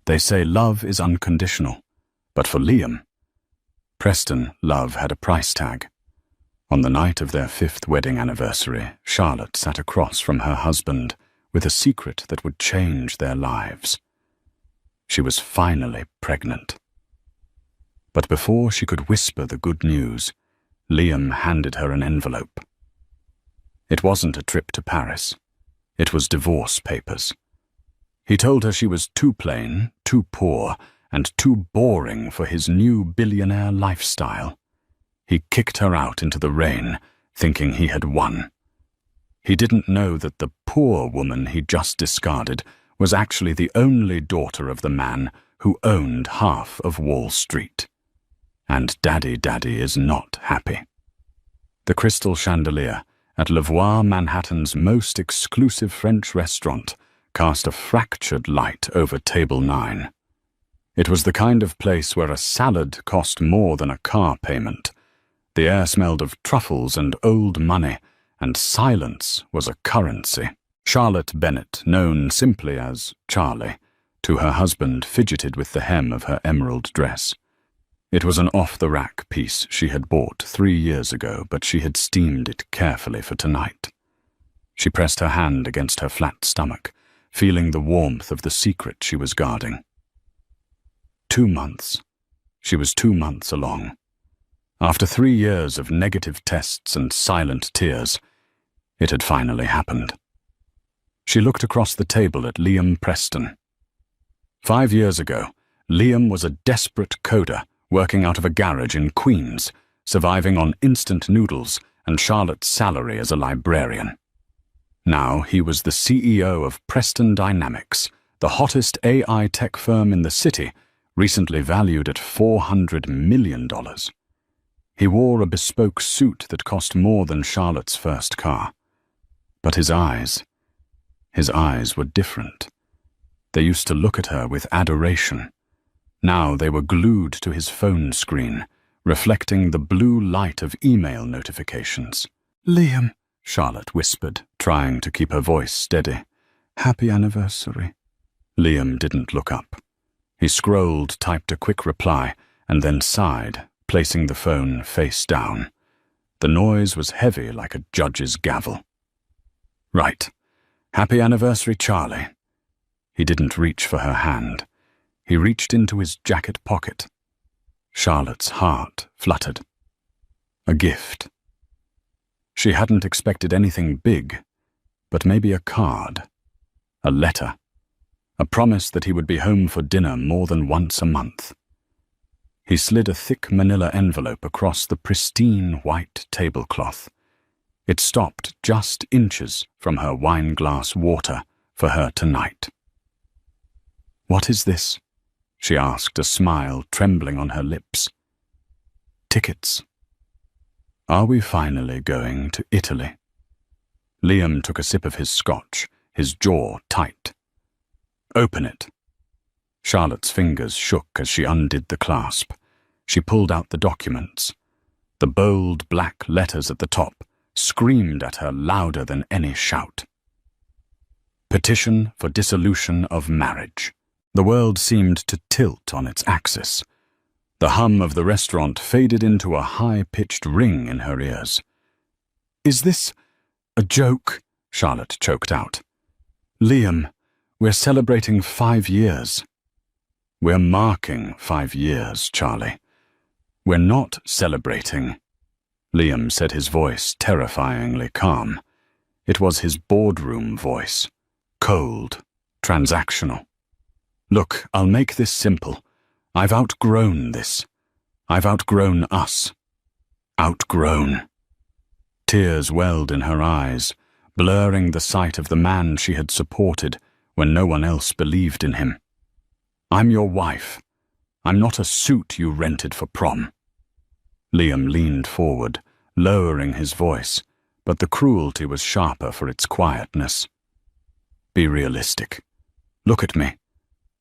They say love is unconditional, but for Liam, Preston, love had a price tag. On the night of their 5th wedding anniversary, Charlotte sat across from her husband with a secret that would change their lives. She was finally pregnant. But before she could whisper the good news, Liam handed her an envelope. It wasn't a trip to Paris. It was divorce papers. He told her she was too plain, too poor, and too boring for his new billionaire lifestyle. He kicked her out into the rain, thinking he had won. He didn't know that the poor woman he just discarded was actually the only daughter of the man who owned half of Wall Street. And Daddy is not happy. The crystal chandelier at Le Voir, Manhattan's most exclusive French restaurant, cast a fractured light over table 9. It was the kind of place where a salad cost more than a car payment. The air smelled of truffles and old money, and silence was a currency. Charlotte Bennett, known simply as Charlie, to her husband fidgeted with the hem of her emerald dress. It was an off-the-rack piece she had bought 3 years ago, but she had steamed it carefully for tonight. She pressed her hand against her flat stomach, feeling the warmth of the secret she was guarding. 2 months. She was 2 months along. After 3 years of negative tests and silent tears, it had finally happened. She looked across the table at Liam Preston. 5 years ago, Liam was a desperate coder working out of a garage in Queens, surviving on instant noodles and Charlotte's salary as a librarian. Now he was the CEO of Preston Dynamics, the hottest AI tech firm in the city, recently valued at $400 million. He wore a bespoke suit that cost more than Charlotte's first car. But his eyes were different. They used to look at her with adoration. Now they were glued to his phone screen, reflecting the blue light of email notifications. "Liam," Charlotte whispered, trying to keep her voice steady. "Happy anniversary." Liam didn't look up. He scrolled, typed a quick reply, and then sighed, placing the phone face down. The noise was heavy like a judge's gavel. "Right. Happy anniversary, Charlie." He didn't reach for her hand. He reached into his jacket pocket. Charlotte's heart fluttered. A gift. She hadn't expected anything big, but maybe a card, a letter, a promise that he would be home for dinner more than once a month. He slid a thick manila envelope across the pristine white tablecloth. It stopped just inches from her wine-glass water for her tonight. "What is this?" she asked, a smile trembling on her lips. "Tickets." "Are we finally going to Italy?" Liam took a sip of his scotch, his jaw tight. "Open it." Charlotte's fingers shook as she undid the clasp. She pulled out the documents. The bold black letters at the top screamed at her louder than any shout. Petition for dissolution of marriage. The world seemed to tilt on its axis. The hum of the restaurant faded into a high-pitched ring in her ears. "Is this a joke?" Charlotte choked out. "Liam, we're celebrating 5 years." "We're marking 5 years, Charlie. We're not celebrating." Liam said, his voice terrifyingly calm. It was his boardroom voice, cold, transactional. "Look, I'll make this simple. I've outgrown this. I've outgrown us. Outgrown." Tears welled in her eyes, blurring the sight of the man she had supported when no one else believed in him. "I'm your wife. I'm not a suit you rented for prom." Liam leaned forward, lowering his voice, but the cruelty was sharper for its quietness. "Be realistic. Look at me.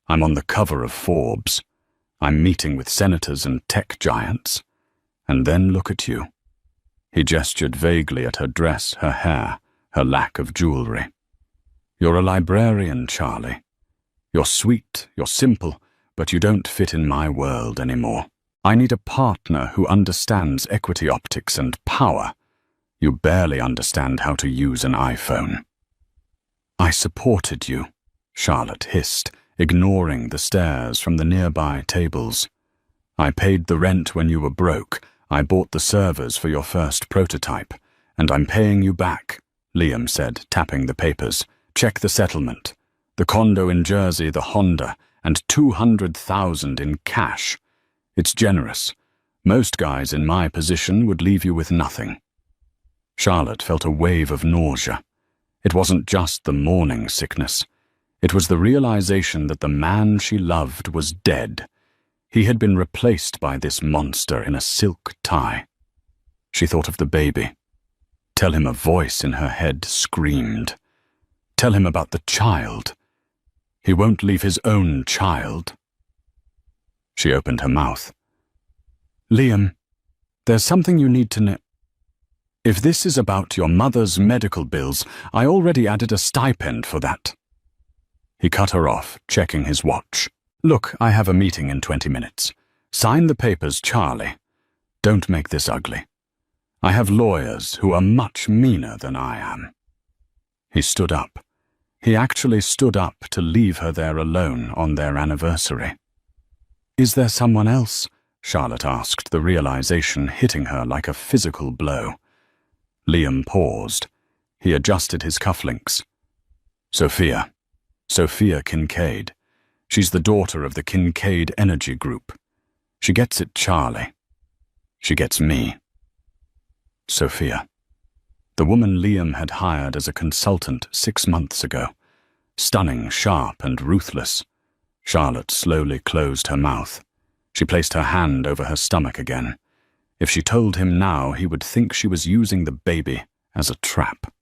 I'm on the cover of Forbes. I'm meeting with senators and tech giants. And then look at you." He gestured vaguely at her dress, her hair, her lack of jewelry. "You're a librarian, Charlie. You're sweet, you're simple, but you don't fit in my world anymore. I need a partner who understands equity optics and power. You barely understand how to use an iPhone." "I supported you," Charlotte hissed, ignoring the stares from the nearby tables. "I paid the rent when you were broke. I bought the servers for your first prototype. And I'm paying you back," Liam said, tapping the papers. "Check the settlement. The condo in Jersey, the Honda, and $200,000 in cash. It's generous. Most guys in my position would leave you with nothing." Charlotte felt a wave of nausea. It wasn't just the morning sickness. It was the realization that the man she loved was dead. He had been replaced by this monster in a silk tie. She thought of the baby. Tell him, a voice in her head screamed. Tell him about the child. He won't leave his own child. She opened her mouth. "Liam, there's something you need to know. If this is about your mother's medical bills, I already added a stipend for that." He cut her off, checking his watch. "Look, I have a meeting in 20 minutes. Sign the papers, Charlie. Don't make this ugly. I have lawyers who are much meaner than I am." He stood up. He actually stood up to leave her there alone on their anniversary. "Is there someone else?" Charlotte asked, the realization hitting her like a physical blow. Liam paused. He adjusted his cufflinks. Sophia Kincaid. She's the daughter of the Kincaid Energy Group. She gets it, Charlie. She gets me." Sophia. The woman Liam had hired as a consultant 6 months ago. Stunning, sharp, and ruthless. Charlotte slowly closed her mouth. She placed her hand over her stomach again. If she told him now, he would think she was using the baby as a trap.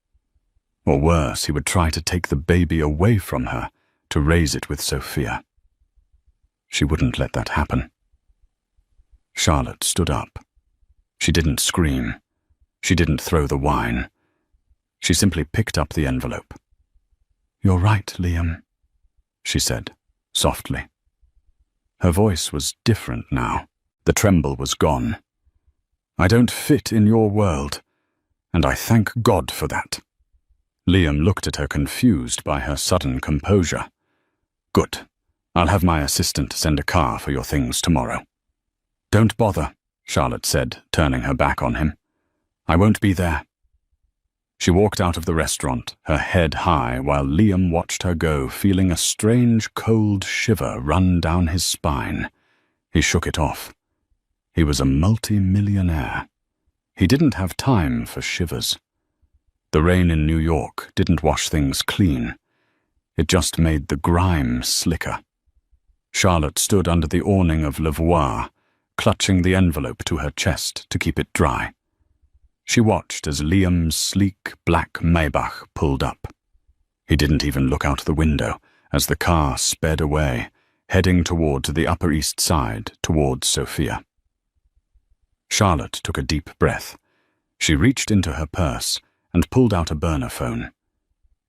Or worse, he would try to take the baby away from her to raise it with Sophia. She wouldn't let that happen. Charlotte stood up. She didn't scream. She didn't throw the wine. She simply picked up the envelope. "You're right, Liam," she said, softly. Her voice was different now. The tremble was gone. "I don't fit in your world, and I thank God for that." Liam looked at her, confused by her sudden composure. "Good. I'll have my assistant send a car for your things tomorrow." "Don't bother," Charlotte said, turning her back on him. "I won't be there." She walked out of the restaurant, her head high, while Liam watched her go, feeling a strange cold shiver run down his spine. He shook it off. He was a multi-millionaire. He didn't have time for shivers. The rain in New York didn't wash things clean. It just made the grime slicker. Charlotte stood under the awning of Lavoie, clutching the envelope to her chest to keep it dry. She watched as Liam's sleek black Maybach pulled up. He didn't even look out the window as the car sped away, heading towards the Upper East Side, towards Sophia. Charlotte took a deep breath. She reached into her purse and pulled out a burner phone.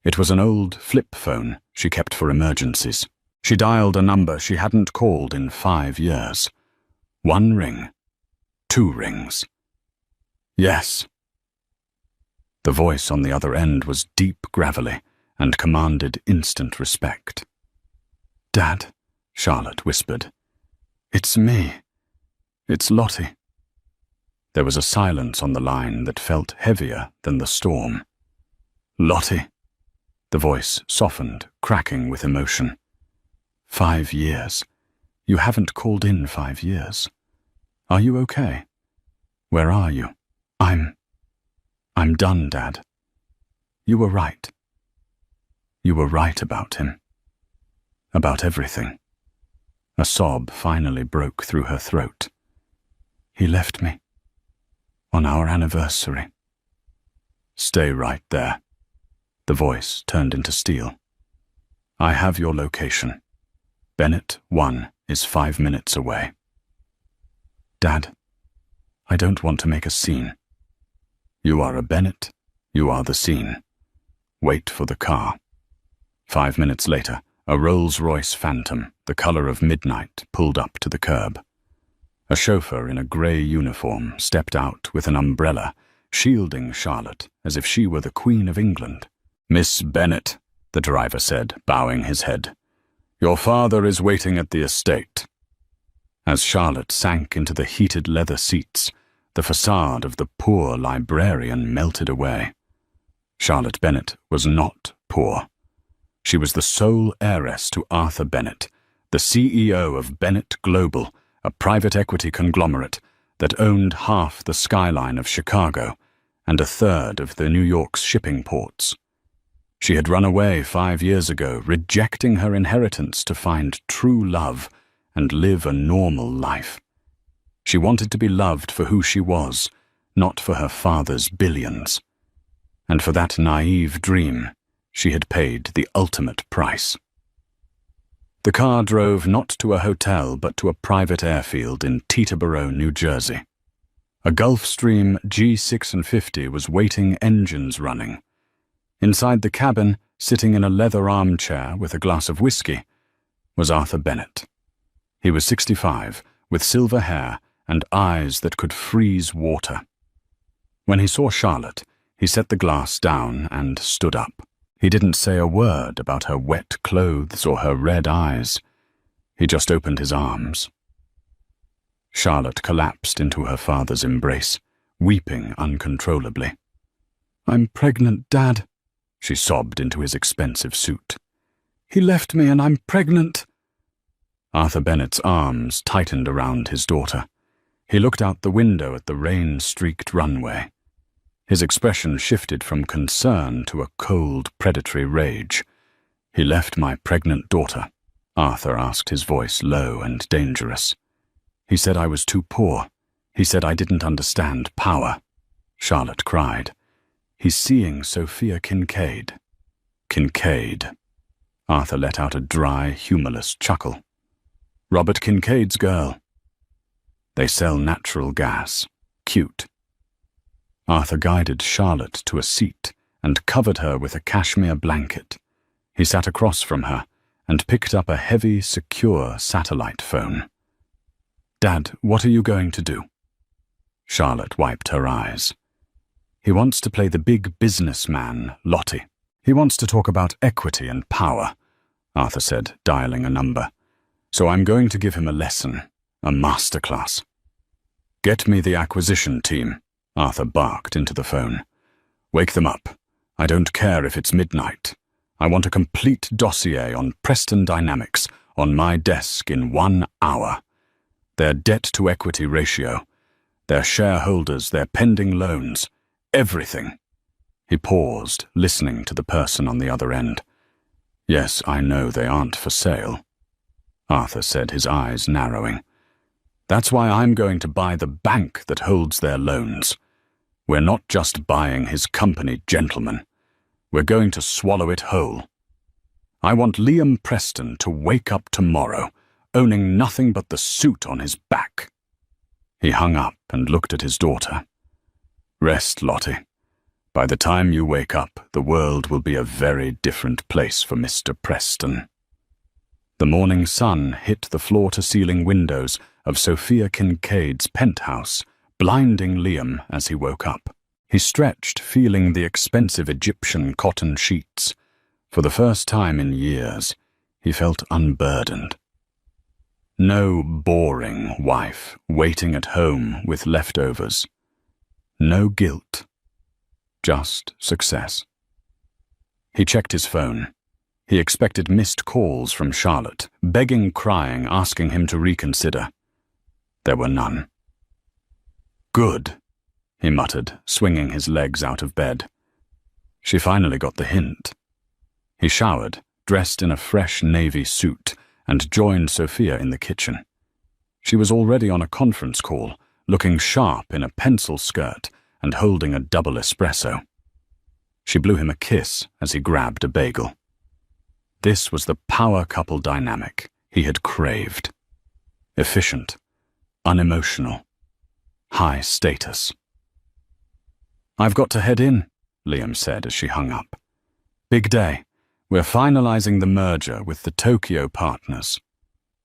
It was an old flip phone she kept for emergencies. She dialed a number she hadn't called in 5 years. 1 ring. 2 rings. "Yes." The voice on the other end was deep gravelly and commanded instant respect. "Dad," Charlotte whispered. "It's me. It's Lottie." There was a silence on the line that felt heavier than the storm. "Lottie." The voice softened, cracking with emotion. 5 years. You haven't called in 5 years. Are you okay? Where are you? I'm done, Dad. You were right. You were right about him. About everything." A sob finally broke through her throat. "He left me. On our anniversary." "Stay right there." The voice turned into steel. "I have your location. Bennett 1 is 5 minutes away." "Dad, I don't want to make a scene." "You are a Bennett. You are the scene. Wait for the car." 5 minutes later, A Rolls-Royce Phantom, the color of midnight, pulled up to the curb. A chauffeur in a grey uniform stepped out with an umbrella, shielding Charlotte as if she were the Queen of England. "Miss Bennet," the driver said, bowing his head. "Your father is waiting at the estate." As Charlotte sank into the heated leather seats, the facade of the poor librarian melted away. Charlotte Bennet was not poor. She was the sole heiress to Arthur Bennet, the CEO of Bennet Global, a private equity conglomerate that owned half the skyline of Chicago and a third of the New York's shipping ports. She had run away 5 years ago, rejecting her inheritance to find true love and live a normal life. She wanted to be loved for who she was, not for her father's billions. And for that naive dream, she had paid the ultimate price. The car drove not to a hotel but to a private airfield in Teterboro, New Jersey. A Gulfstream G650 was waiting, engines running. Inside the cabin, sitting in a leather armchair with a glass of whiskey, was Arthur Bennet. He was 65, with silver hair and eyes that could freeze water. When he saw Charlotte, he set the glass down and stood up. He didn't say a word about her wet clothes or her red eyes. He just opened his arms. Charlotte collapsed into her father's embrace, weeping uncontrollably. "I'm pregnant, Dad," she sobbed into his expensive suit. "He left me and I'm pregnant." Arthur Bennet's arms tightened around his daughter. He looked out the window at the rain-streaked runway. His expression shifted from concern to a cold, predatory rage. "He left my pregnant daughter," Arthur asked, his voice low and dangerous. "He said I was too poor. He said I didn't understand power." Charlotte cried. "He's seeing Sophia Kincaid." "Kincaid." Arthur let out a dry, humorless chuckle. "Robert Kincaid's girl. They sell natural gas. Cute." Arthur guided Charlotte to a seat and covered her with a cashmere blanket. He sat across from her and picked up a heavy, secure satellite phone. "Dad, what are you going to do?" Charlotte wiped her eyes. "He wants to play the big businessman, Lottie. He wants to talk about equity and power," Arthur said, dialing a number. "So I'm going to give him a lesson, a masterclass." "Get me the acquisition team," Arthur barked into the phone. "Wake them up. I don't care if it's midnight. I want a complete dossier on Preston Dynamics on my desk in 1 hour. Their debt-to-equity ratio, their shareholders, their pending loans, everything." He paused, listening to the person on the other end. "Yes, I know they aren't for sale," Arthur said, his eyes narrowing. "That's why I'm going to buy the bank that holds their loans. We're not just buying his company, gentlemen. We're going to swallow it whole. I want Liam Preston to wake up tomorrow, owning nothing but the suit on his back." He hung up and looked at his daughter. "Rest, Lottie. By the time you wake up, the world will be a very different place for Mr. Preston." The morning sun hit the floor-to-ceiling windows of Sophia Kincaid's penthouse, blinding Liam as he woke up. He stretched, feeling the expensive Egyptian cotton sheets. For the first time in years, he felt unburdened. No boring wife waiting at home with leftovers. No guilt. Just success. He checked his phone. He expected missed calls from Charlotte, begging, crying, asking him to reconsider. There were none. "Good," he muttered, swinging his legs out of bed. She finally got the hint. He showered, dressed in a fresh navy suit, and joined Sophia in the kitchen. She was already on a conference call, looking sharp in a pencil skirt and holding a double espresso. She blew him a kiss as he grabbed a bagel. This was the power couple dynamic he had craved. Efficient, unemotional, high status. "I've got to head in," Liam said as she hung up. "Big day. We're finalizing the merger with the Tokyo partners.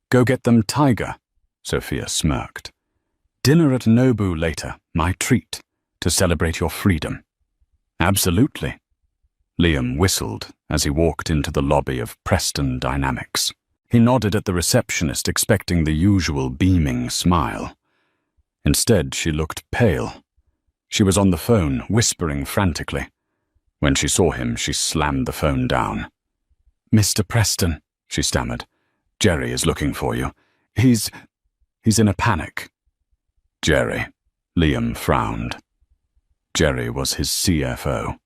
Go get them Tiger, Sophia smirked. Dinner at Nobu later, my treat, to celebrate your freedom. Absolutely. Liam whistled as he walked into the lobby of Preston Dynamics. He nodded at the receptionist, expecting the usual beaming smile. Instead, she looked pale. She was on the phone, whispering frantically. When she saw him, she slammed the phone down. Mr. Preston, she stammered. Jerry is looking for you. He's in a panic. Jerry. Liam frowned. Jerry was his CFO.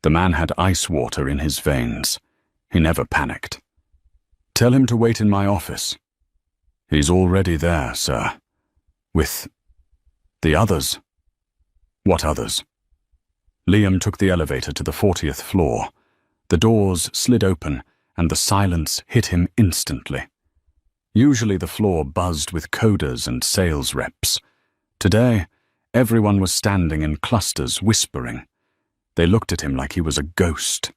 The man had ice water in his veins. He never panicked. Tell him to wait in my office. He's already there, sir. With the others. What others? Liam took the elevator to the 40th floor. The doors slid open, and the silence hit him instantly. Usually the floor buzzed with coders and sales reps. Today, everyone was standing in clusters, whispering. They looked at him like he was a ghost.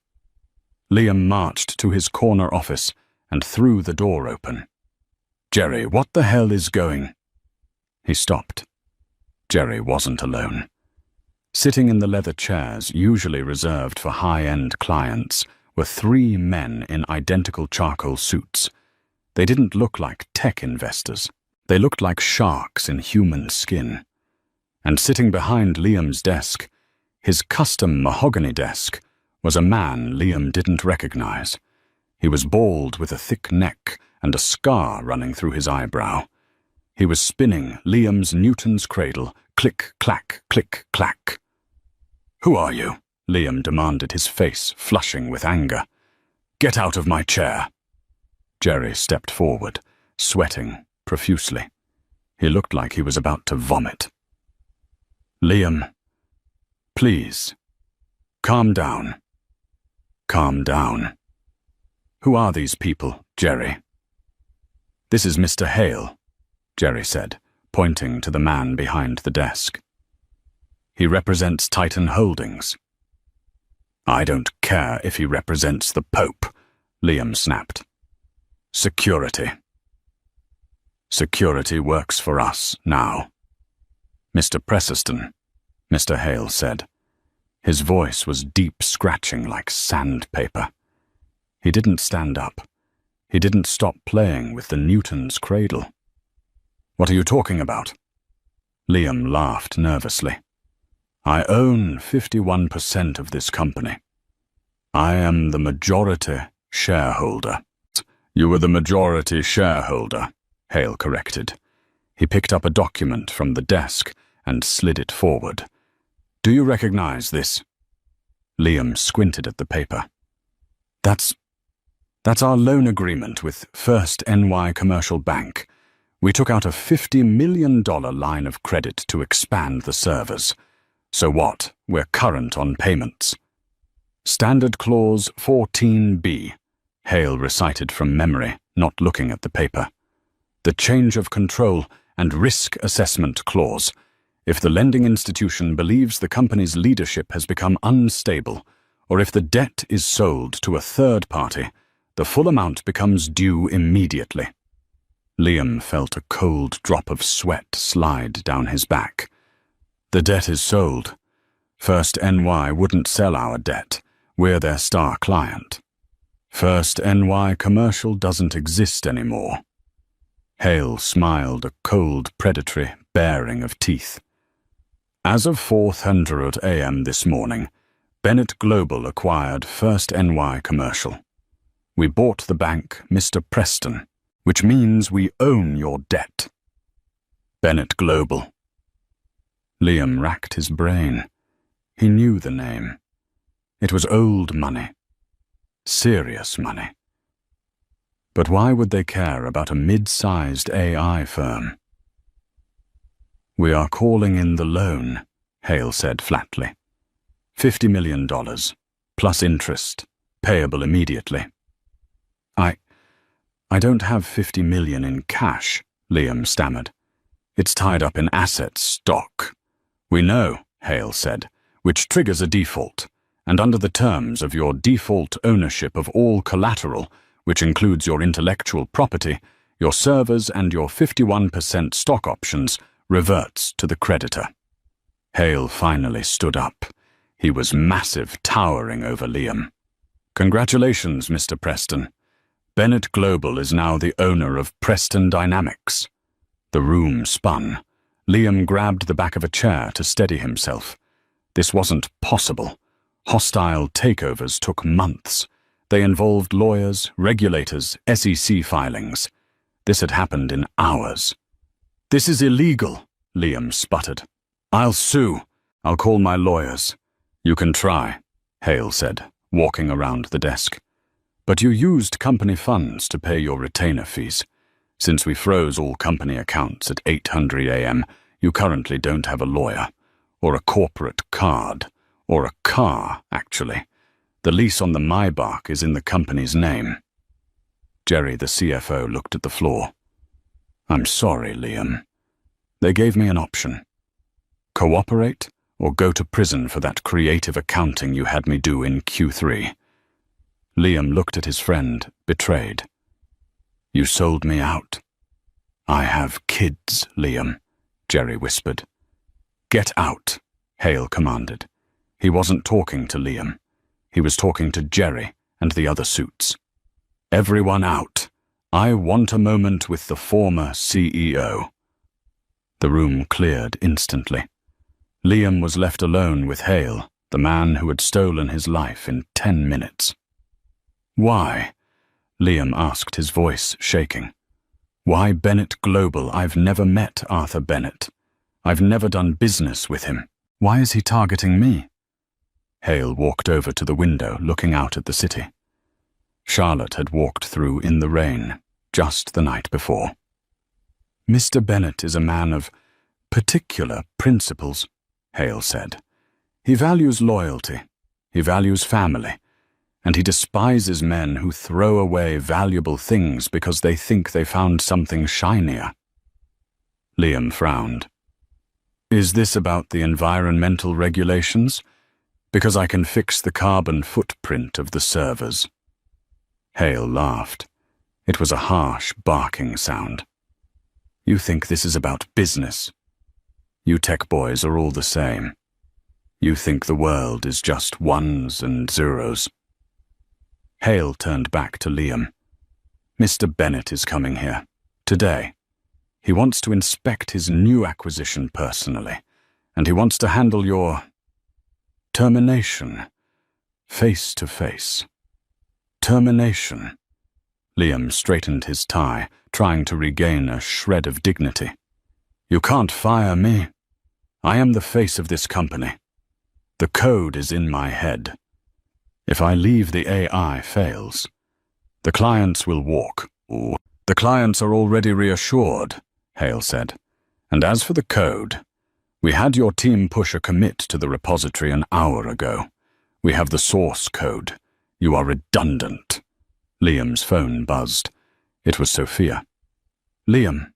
Liam marched to his corner office and threw the door open. Jerry, what the hell is going? He stopped. Jerry wasn't alone. Sitting in the leather chairs, usually reserved for high-end clients, were 3 men in identical charcoal suits. They didn't look like tech investors. They looked like sharks in human skin. And sitting behind Liam's desk, his custom mahogany desk, was a man Liam didn't recognize. He was bald with a thick neck and a scar running through his eyebrow. He was spinning Liam's Newton's cradle, click, clack, click, clack. Who are you? Liam demanded, his face flushing with anger. Get out of my chair. Jerry stepped forward, sweating profusely. He looked like he was about to vomit. Liam, please, calm down. Calm down. Who are these people, Jerry? This is Mr. Hale, Jerry said, pointing to the man behind the desk. He represents Titan Holdings. I don't care if he represents the Pope, Liam snapped. Security. Security works for us now. Mr. Preston, Mr. Hale said. His voice was deep scratching like sandpaper. He didn't stand up. He didn't stop playing with the Newton's cradle. What are you talking about? Liam laughed nervously. I own 51% of this company. I am the majority shareholder. You were the majority shareholder, Hale corrected. He picked up a document from the desk and slid it forward. Do you recognize this? Liam squinted at the paper. That's our loan agreement with First NY Commercial Bank. We took out a $50 million line of credit to expand the servers. So what? We're current on payments. Standard Clause 14B, Hale recited from memory, not looking at the paper. The change of control and risk assessment clause. If the lending institution believes the company's leadership has become unstable, or if the debt is sold to a third party, the full amount becomes due immediately. Liam felt a cold drop of sweat slide down his back. The debt is sold. First NY wouldn't sell our debt. We're their star client. First NY Commercial doesn't exist anymore. Hale smiled a cold, predatory baring of teeth. As of 4:00 a.m. this morning, Bennett Global acquired First NY Commercial. We bought the bank, Mr. Preston, which means we own your debt. Bennett Global. Liam racked his brain. He knew the name. It was old money. Serious money. But why would they care about a mid-sized AI firm? We are calling in the loan, Hale said flatly. $50 million, plus interest, payable immediately. I don't have $50 million in cash, Liam stammered. It's tied up in assets, stock. We know, Hale said, which triggers a default, and under the terms of your default ownership of all collateral, which includes your intellectual property, your servers and your 51% stock options, reverts to the creditor. Hale finally stood up. He was massive, towering over Liam. Congratulations, Mr. Preston. Bennett Global is now the owner of Preston Dynamics. The room spun. Liam grabbed the back of a chair to steady himself. This wasn't possible. Hostile takeovers took months. They involved lawyers, regulators, SEC filings. This had happened in hours. "This is illegal," Liam sputtered. "I'll sue. I'll call my lawyers." "You can try," Hale said, walking around the desk. "But you used company funds to pay your retainer fees. Since we froze all company accounts at 8:00 a.m., you currently don't have a lawyer, or a corporate card, or a car, actually. The lease on the Maybach is in the company's name." Jerry, the CFO, looked at the floor. "I'm sorry, Liam. They gave me an option. Cooperate or go to prison for that creative accounting you had me do in Q3. Liam looked at his friend, betrayed. "You sold me out." "I have kids, Liam," Jerry whispered. "Get out," Hale commanded. He wasn't talking to Liam. He was talking to Jerry and the other suits. "Everyone out. I want a moment with the former CEO." The room cleared instantly. Liam was left alone with Hale, the man who had stolen his life in 10 minutes. "Why?" Liam asked, his voice shaking. "Why Bennett Global? I've never met Arthur Bennett. I've never done business with him. Why is he targeting me?" Hale walked over to the window, looking out at the city. Charlotte had walked through in the rain, just the night before. "Mr. Bennett is a man of particular principles," Hale said. "He values loyalty, he values family, and he despises men who throw away valuable things because they think they found something shinier." Liam frowned. "Is this about the environmental regulations? Because I can fix the carbon footprint of the servers." Hale laughed. It was a harsh, barking sound. "You think this is about business? You tech boys are all the same. You think the world is just ones and zeros." Hale turned back to Liam. "Mr. Bennett is coming here. Today. He wants to inspect his new acquisition personally, and he wants to handle your termination. Face to face. Termination." Liam straightened his tie, trying to regain a shred of dignity. "You can't fire me. I am the face of this company. The code is in my head. If I leave, the AI fails. The clients will walk. The clients are already reassured," Hale said. "And as for the code, we had your team push a commit to the repository an hour ago. We have the source code. You are redundant." Liam's phone buzzed. It was Sophia. "Liam,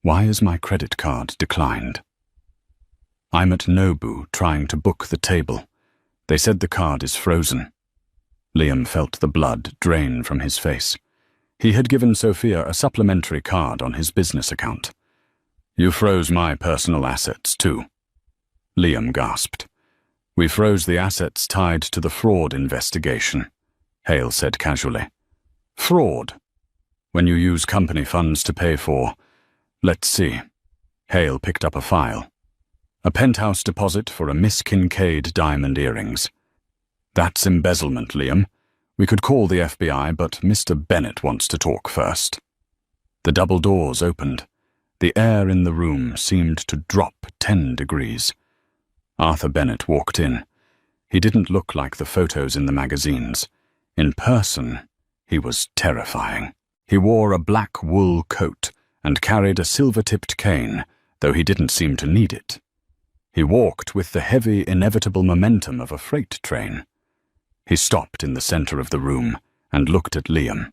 why is my credit card declined?" "I'm at Nobu trying to book the table. They said the card is frozen." Liam felt the blood drain from his face. He had given Sophia a supplementary card on his business account. "You froze my personal assets too." Liam gasped. "We froze the assets tied to the fraud investigation," Hale said casually. "Fraud? When you use company funds to pay for... Let's see." Hale picked up a file. "A penthouse deposit for a Miss Kincaid diamond earrings. That's embezzlement, Liam. We could call the FBI, but Mr. Bennett wants to talk first." The double doors opened. The air in the room seemed to drop 10 degrees. Arthur Bennett walked in. He didn't look like the photos in the magazines. In person, he was terrifying. He wore a black wool coat and carried a silver-tipped cane, though he didn't seem to need it. He walked with the heavy, inevitable momentum of a freight train. He stopped in the center of the room and looked at Liam.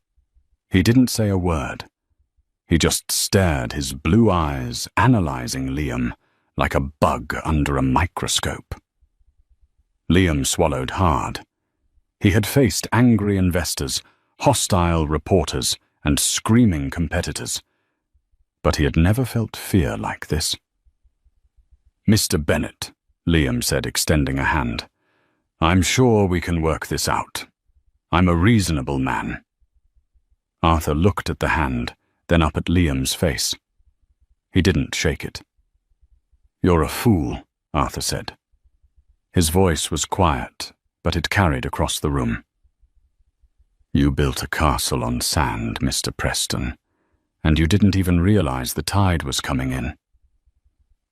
He didn't say a word. He just stared, his blue eyes analyzing Liam like a bug under a microscope. Liam swallowed hard. He had faced angry investors, hostile reporters, and screaming competitors. But he had never felt fear like this. "Mr. Bennett," Liam said, extending a hand, "I'm sure we can work this out. I'm a reasonable man." Arthur looked at the hand, then up at Liam's face. He didn't shake it. "You're a fool," Arthur said. His voice was quiet, but it carried across the room. "You built a castle on sand, Mr. Preston, and you didn't even realize the tide was coming in."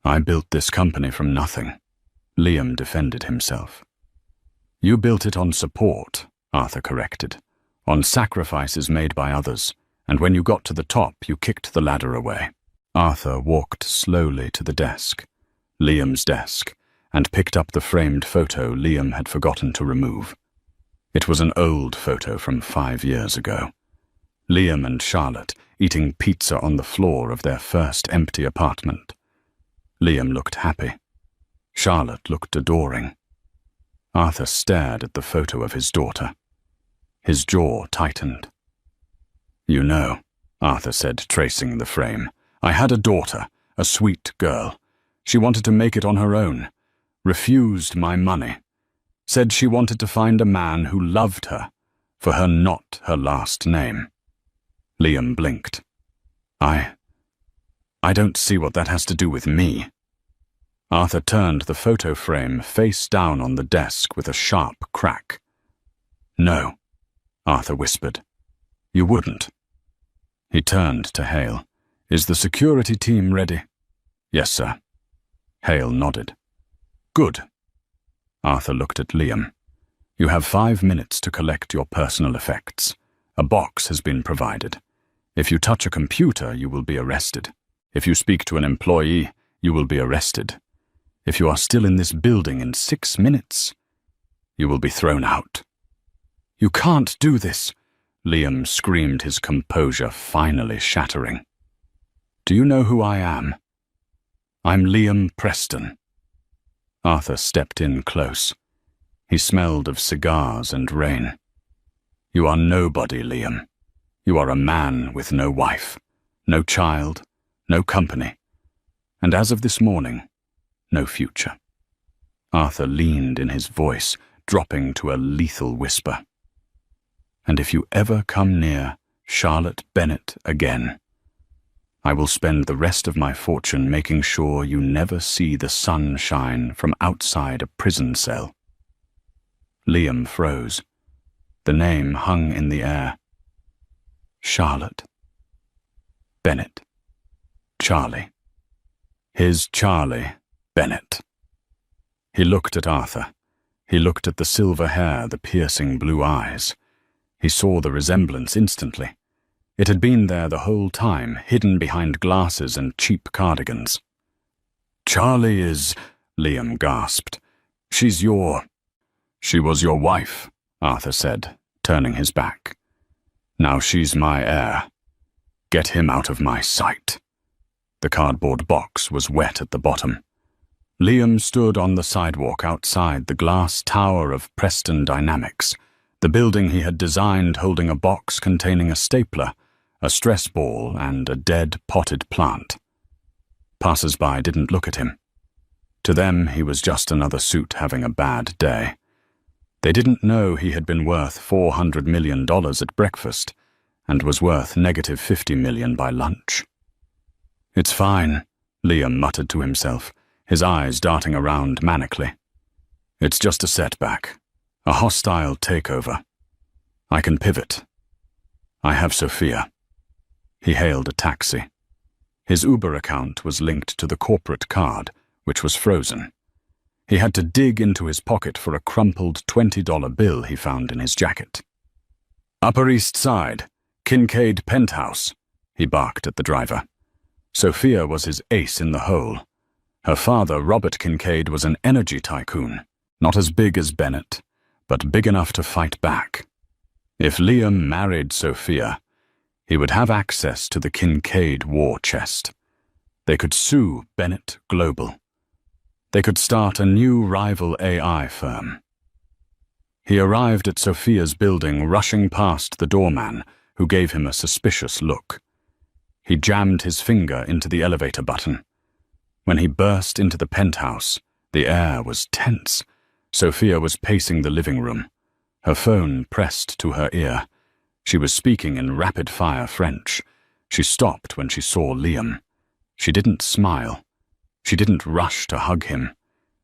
"I built this company from nothing," Liam defended himself. "You built it on support," Arthur corrected, "on sacrifices made by others, and when you got to the top, you kicked the ladder away." Arthur walked slowly to the desk, Liam's desk, and picked up the framed photo Liam had forgotten to remove. It was an old photo from 5 years ago. Liam and Charlotte eating pizza on the floor of their first empty apartment. Liam looked happy. Charlotte looked adoring. Arthur stared at the photo of his daughter. His jaw tightened. "You know," Arthur said, tracing the frame, "I had a daughter, a sweet girl. She wanted to make it on her own, refused my money, said she wanted to find a man who loved her, for her not her last name." Liam blinked. I don't see what that has to do with me." Arthur turned the photo frame face down on the desk with a sharp crack. "No," Arthur whispered. "You wouldn't." He turned to Hale. "Is the security team ready?" "Yes, sir." Hale nodded. "Good." Arthur looked at Liam. "You have 5 minutes to collect your personal effects. A box has been provided. If you touch a computer, you will be arrested. If you speak to an employee, you will be arrested. If you are still in this building in 6 minutes, you will be thrown out." "You can't do this," Liam screamed, his composure finally shattering. "Do you know who I am?" "I'm Liam Preston." Arthur stepped in close. He smelled of cigars and rain. "You are nobody, Liam. You are a man with no wife, no child, no company, and as of this morning, no future." Arthur leaned in his voice, dropping to a lethal whisper. "And if you ever come near Charlotte Bennett again, I will spend the rest of my fortune making sure you never see the sun shine from outside a prison cell." Liam froze. The name hung in the air. Charlotte Bennett. Charlie. His Charlie Bennett. He looked at Arthur. He looked at the silver hair, the piercing blue eyes. He saw the resemblance instantly. It had been there the whole time, hidden behind glasses and cheap cardigans. "Charlie is," Liam gasped. "She was your wife," Arthur said, turning his back. "Now she's my heir. Get him out of my sight." The cardboard box was wet at the bottom. Liam stood on the sidewalk outside the glass tower of Preston Dynamics, the building he had designed, holding a box containing a stapler, a stress ball, and a dead potted plant. Passers-by didn't look at him. To them, he was just another suit having a bad day. They didn't know he had been worth $400 million at breakfast and was worth -$50 million by lunch. "It's fine," Liam muttered to himself, his eyes darting around manically. "It's just a setback, a hostile takeover. I can pivot. I have Sophia." He hailed a taxi. His Uber account was linked to the corporate card, which was frozen. He had to dig into his pocket for a crumpled $20 bill he found in his jacket. "Upper East Side, Kincaid Penthouse," he barked at the driver. Sophia was his ace in the hole. Her father, Robert Kincaid, was an energy tycoon, not as big as Bennett, but big enough to fight back. If Liam married Sophia, he would have access to the Kincaid war chest. They could sue Bennett Global. They could start a new rival AI firm, He arrived at Sophia's building rushing past the doorman, who gave him a suspicious look. He jammed his finger into the elevator button. When he burst into the penthouse, the air was tense. Sophia was pacing the living room, her phone pressed to her ear. She was speaking in rapid-fire French. She stopped when she saw Liam. She didn't smile. She didn't rush to hug him.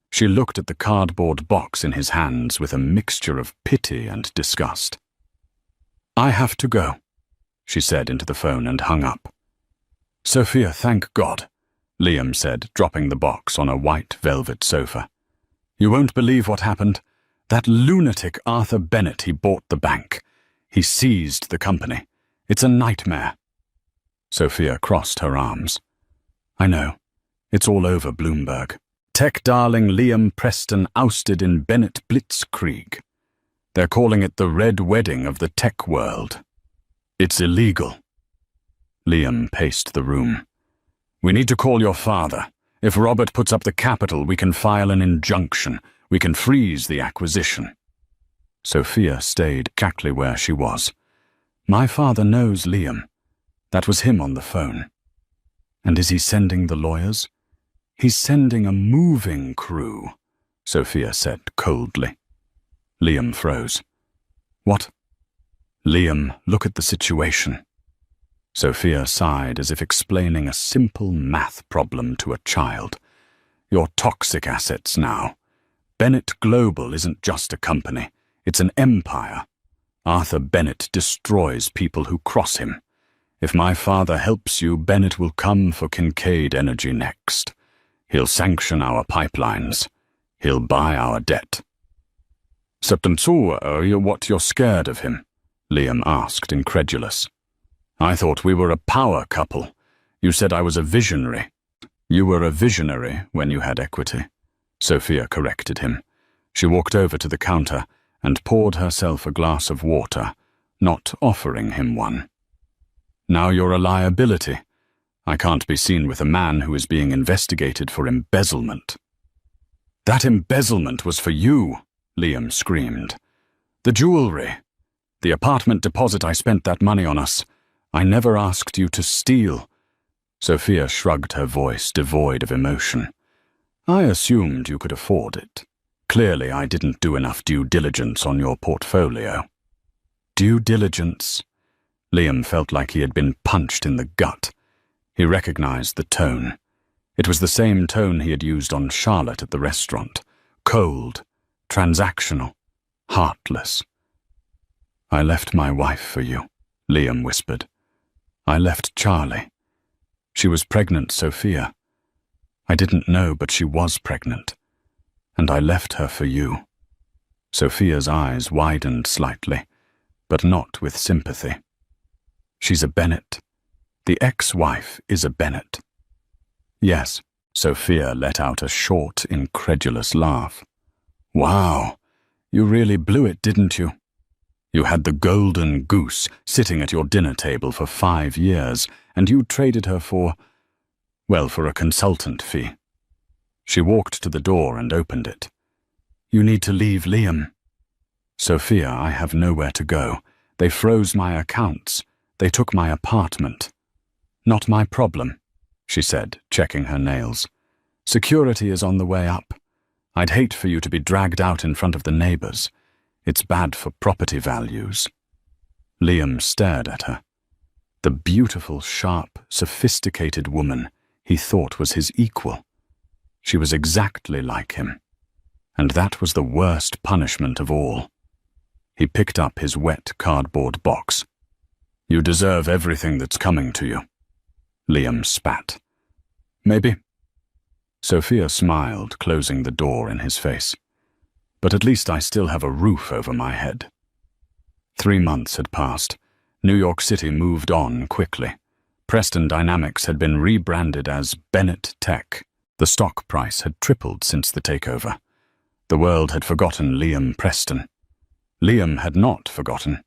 She looked at the cardboard box in his hands with a mixture of pity and disgust. "I have to go," she said into the phone and hung up. "Sophia, thank God," Liam said, dropping the box on a white velvet sofa. "You won't believe what happened. That lunatic Arthur Bennett, he bought the bank. He seized the company. It's a nightmare." Sophia crossed her arms. "I know. It's all over Bloomberg. Tech darling Liam Preston ousted in Bennett Blitzkrieg. They're calling it the Red Wedding of the tech world. It's illegal." Liam paced the room. "We need to call your father. If Robert puts up the capital, we can file an injunction. We can freeze the acquisition." Sophia stayed exactly where she was. "My father knows Liam. That was him on the phone." "And is he sending the lawyers?" "He's sending a moving crew," Sophia said coldly. Liam froze. "What?" "Liam, look at the situation." Sophia sighed as if explaining a simple math problem to a child. "Your toxic assets now. Bennett Global isn't just a company. It's an empire. Arthur Bennett destroys people who cross him. If my father helps you, Bennett will come for Kincaid Energy next. He'll sanction our pipelines. He'll buy our debt." "What, you're scared of him?" Liam asked, incredulous. "I thought we were a power couple. You said I was a visionary." "You were a visionary when you had equity," Sophia corrected him. She walked over to the counter and poured herself a glass of water, not offering him one. "Now you're a liability. I can't be seen with a man who is being investigated for embezzlement." "That embezzlement was for you," Liam screamed. "The jewelry. The apartment deposit I spent that money on us. I never asked you to steal." Sophia shrugged her voice, devoid of emotion. "I assumed you could afford it. Clearly I didn't do enough due diligence on your portfolio." "Due diligence?" Liam felt like he had been punched in the gut. He recognized the tone. It was the same tone he had used on Charlotte at the restaurant. Cold, transactional, heartless. "I left my wife for you," Liam whispered. "I left Charlie. She was pregnant, Sophia. I didn't know, but she was pregnant. And I left her for you." Sophia's eyes widened slightly, but not with sympathy. "She's a Bennett. The ex-wife is a Bennett." "Yes," Sophia let out a short, incredulous laugh. "Wow, you really blew it, didn't you? You had the golden goose sitting at your dinner table for 5 years, and you traded her for a consultant fee." She walked to the door and opened it. "You need to leave Liam." "Sophia, I have nowhere to go. They froze my accounts. They took my apartment." "Not my problem," she said, checking her nails. "Security is on the way up. I'd hate for you to be dragged out in front of the neighbors. It's bad for property values." Liam stared at her. The beautiful, sharp, sophisticated woman he thought was his equal. She was exactly like him. And that was the worst punishment of all. He picked up his wet cardboard box. "You deserve everything that's coming to you." Liam spat. "Maybe." Sophia smiled, closing the door in his face. "But at least I still have a roof over my head." 3 months had passed. New York City moved on quickly. Preston Dynamics had been rebranded as Bennett Tech. The stock price had tripled since the takeover. The world had forgotten Liam Preston. Liam had not forgotten.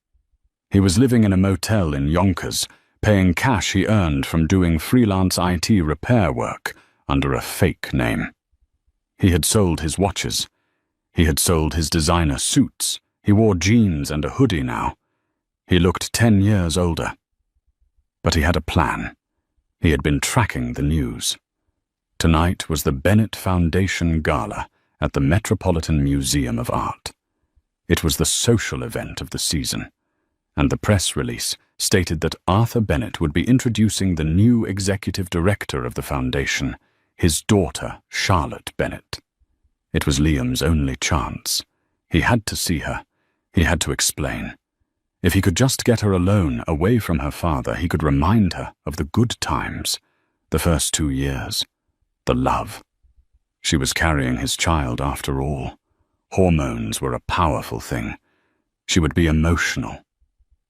He was living in a motel in Yonkers, paying cash he earned from doing freelance IT repair work under a fake name. He had sold his watches. He had sold his designer suits He wore jeans and a hoodie now. He looked 10 years older. But he had a plan. He had been tracking the news. Tonight was the Bennett Foundation Gala at the Metropolitan Museum of Art. It was the social event of the season, and the press release stated that Arthur Bennett would be introducing the new executive director of the foundation, his daughter, Charlotte Bennett. It was Liam's only chance. He had to see her. He had to explain. If he could just get her alone, away from her father, he could remind her of the good times, the first 2 years, the love. She was carrying his child after all. Hormones were a powerful thing. She would be emotional.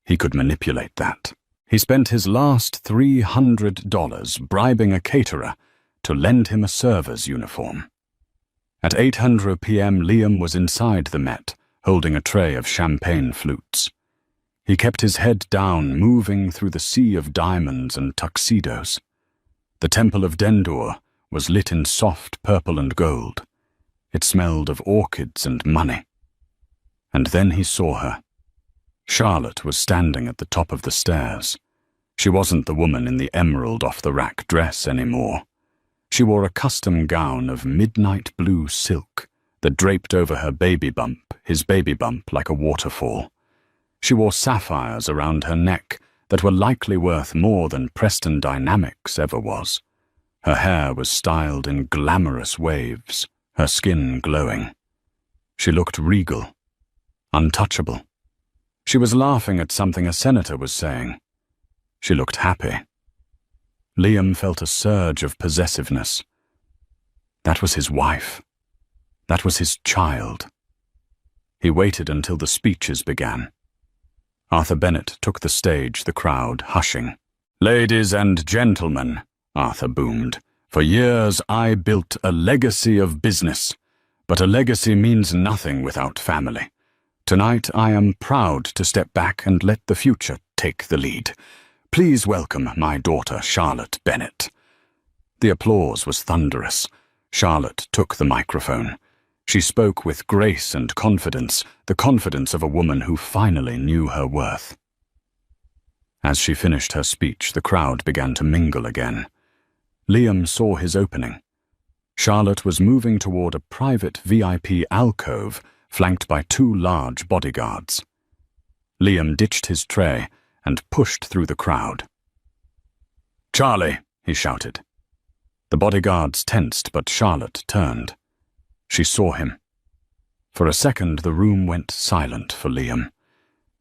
He could manipulate that. He spent his last $300 bribing a caterer to lend him a server's uniform. At 8:00 p.m. Liam was inside the Met, holding a tray of champagne flutes. He kept his head down, moving through the sea of diamonds and tuxedos. The Temple of Dendur was lit in soft purple and gold. It smelled of orchids and money. And then he saw her. Charlotte was standing at the top of the stairs. She wasn't the woman in the emerald off-the-rack dress anymore. She wore a custom gown of midnight blue silk that draped over her baby bump, his baby bump, like a waterfall. She wore sapphires around her neck that were likely worth more than Preston Dynamics ever was. Her hair was styled in glamorous waves, her skin glowing. She looked regal, untouchable. She was laughing at something a senator was saying. She looked happy. Liam felt a surge of possessiveness. That was his wife. That was his child. He waited until the speeches began. Arthur Bennett took the stage, the crowd hushing. "Ladies and gentlemen," Arthur boomed, "for years I built a legacy of business, but a legacy means nothing without family. Tonight I am proud to step back and let the future take the lead. Please welcome my daughter, Charlotte Bennett." The applause was thunderous. Charlotte took the microphone. She spoke with grace and confidence, the confidence of a woman who finally knew her worth. As she finished her speech, the crowd began to mingle again. Liam saw his opening. Charlotte was moving toward a private VIP alcove flanked by 2 large bodyguards. Liam ditched his tray and pushed through the crowd. "Charlie," he shouted. The bodyguards tensed, but Charlotte turned. She saw him. For a second, the room went silent for Liam.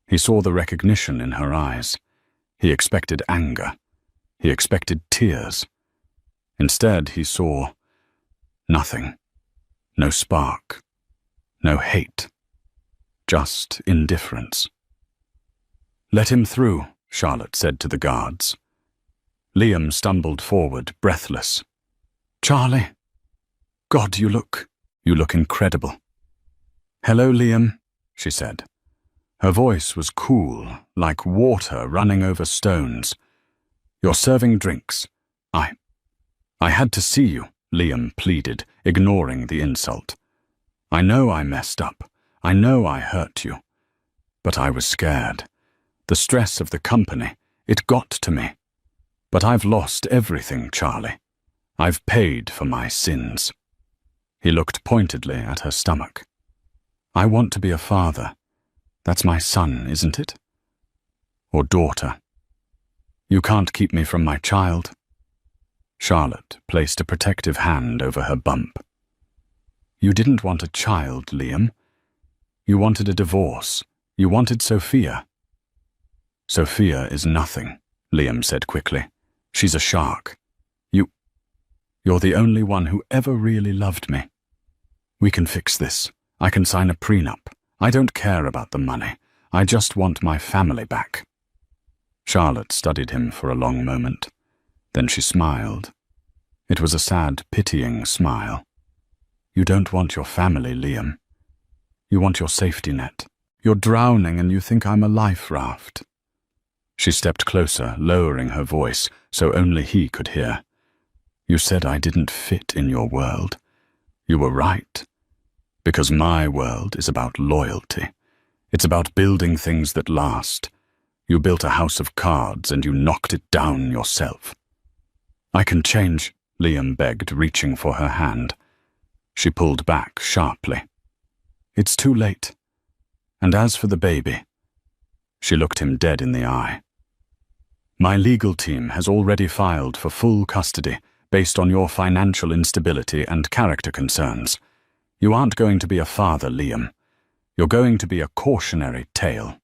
He saw the recognition in her eyes. He expected anger. He expected tears. Instead, he saw nothing. No spark. No hate. Just indifference. "Let him through," Charlotte said to the guards. Liam stumbled forward, breathless. "Charlie, God, you look incredible." "Hello, Liam," she said. Her voice was cool, like water running over stones. "You're serving drinks. I had to see you," Liam pleaded, ignoring the insult. "I know I messed up. I know I hurt you. But I was scared. The stress of the company, it got to me. But I've lost everything, Charlie. I've paid for my sins." He looked pointedly at her stomach. "I want to be a father. That's my son, isn't it? Or daughter. You can't keep me from my child." Charlotte placed a protective hand over her bump. "You didn't want a child, Liam. You wanted a divorce. You wanted Sophia." "Sophia is nothing," Liam said quickly. "She's a shark. You're the only one who ever really loved me. We can fix this. I can sign a prenup. I don't care about the money. I just want my family back." Charlotte studied him for a long moment. Then she smiled. It was a sad, pitying smile. "You don't want your family, Liam. You want your safety net. You're drowning and you think I'm a life raft." She stepped closer, lowering her voice so only he could hear. "You said I didn't fit in your world. You were right. Because my world is about loyalty. It's about building things that last. You built a house of cards and you knocked it down yourself. I can change, Liam begged, reaching for her hand. She pulled back sharply. It's too late. And as for the baby, she looked him dead in the eye. My legal team has already filed for full custody based on your financial instability and character concerns. You aren't going to be a father, Liam. You're going to be a cautionary tale.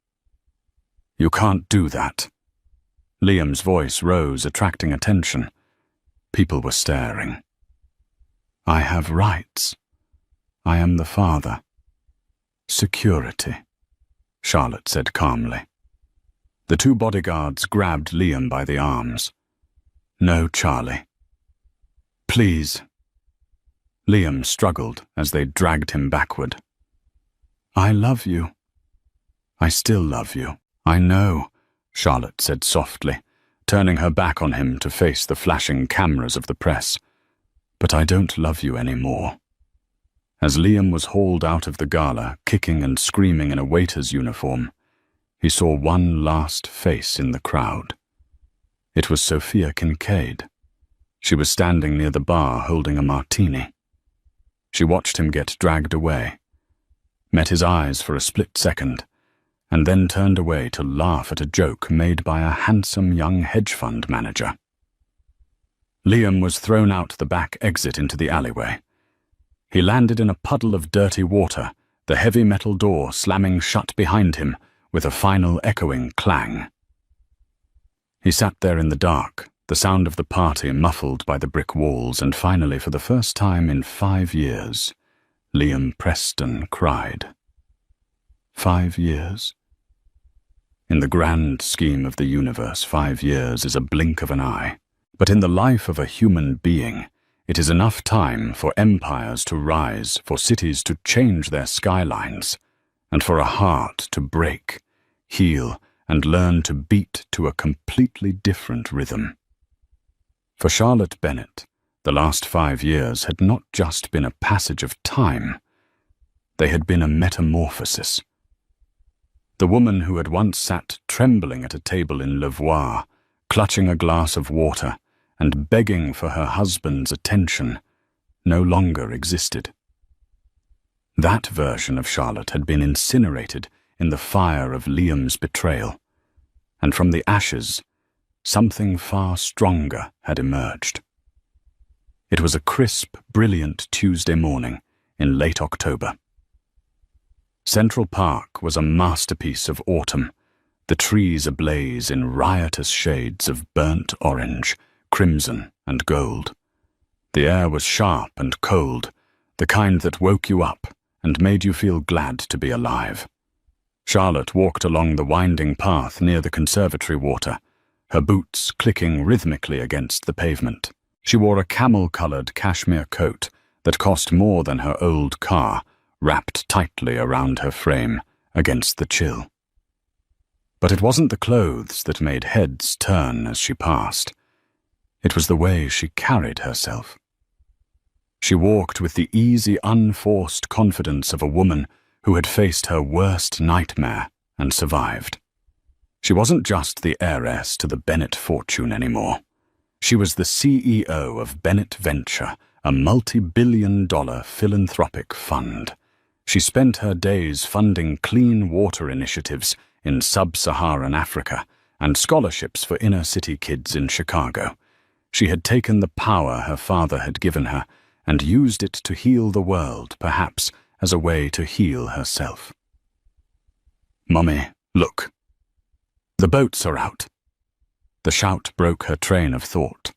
You can't do that. Liam's voice rose, attracting attention. People were staring. I have rights. I am the father. Security, Charlotte said calmly. The two bodyguards grabbed Liam by the arms. No, Charlie. Please. Liam struggled as they dragged him backward. I love you. I still love you. I know, Charlotte said softly, turning her back on him to face the flashing cameras of the press. But I don't love you anymore. As Liam was hauled out of the gala, kicking and screaming in a waiter's uniform, he saw one last face in the crowd. It was Sophia Kincaid. She was standing near the bar holding a martini. She watched him get dragged away, met his eyes for a split second, and then turned away to laugh at a joke made by a handsome young hedge fund manager. Liam was thrown out the back exit into the alleyway. He landed in a puddle of dirty water, the heavy metal door slamming shut behind him with a final echoing clang. He sat there in the dark, the sound of the party muffled by the brick walls, and finally, for the first time in 5 years, Liam Preston cried. 5 years? In the grand scheme of the universe, 5 years is a blink of an eye. But in the life of a human being, it is enough time for empires to rise, for cities to change their skylines, and for a heart to break, heal, and learn to beat to a completely different rhythm. For Charlotte Bennett, the last 5 years had not just been a passage of time, they had been a metamorphosis. The woman who had once sat trembling at a table in Levoir, clutching a glass of water and begging for her husband's attention, no longer existed. That version of Charlotte had been incinerated in the fire of Liam's betrayal, and from the ashes, something far stronger had emerged. It was a crisp, brilliant Tuesday morning in late October. Central Park was a masterpiece of autumn, the trees ablaze in riotous shades of burnt orange, crimson, and gold. The air was sharp and cold, the kind that woke you up and made you feel glad to be alive. Charlotte walked along the winding path near the conservatory water, her boots clicking rhythmically against the pavement. She wore a camel-colored cashmere coat that cost more than her old car, wrapped tightly around her frame against the chill. But it wasn't the clothes that made heads turn as she passed. It was the way she carried herself. She walked with the easy, unforced confidence of a woman who had faced her worst nightmare and survived. She wasn't just the heiress to the Bennett fortune anymore. She was the CEO of Bennett Venture, a multi-billion-dollar philanthropic fund. She spent her days funding clean water initiatives in sub-Saharan Africa and scholarships for inner-city kids in Chicago. She had taken the power her father had given her and used it to heal the world, perhaps as a way to heal herself. "Mummy, look. The boats are out." The shout broke her train of thought.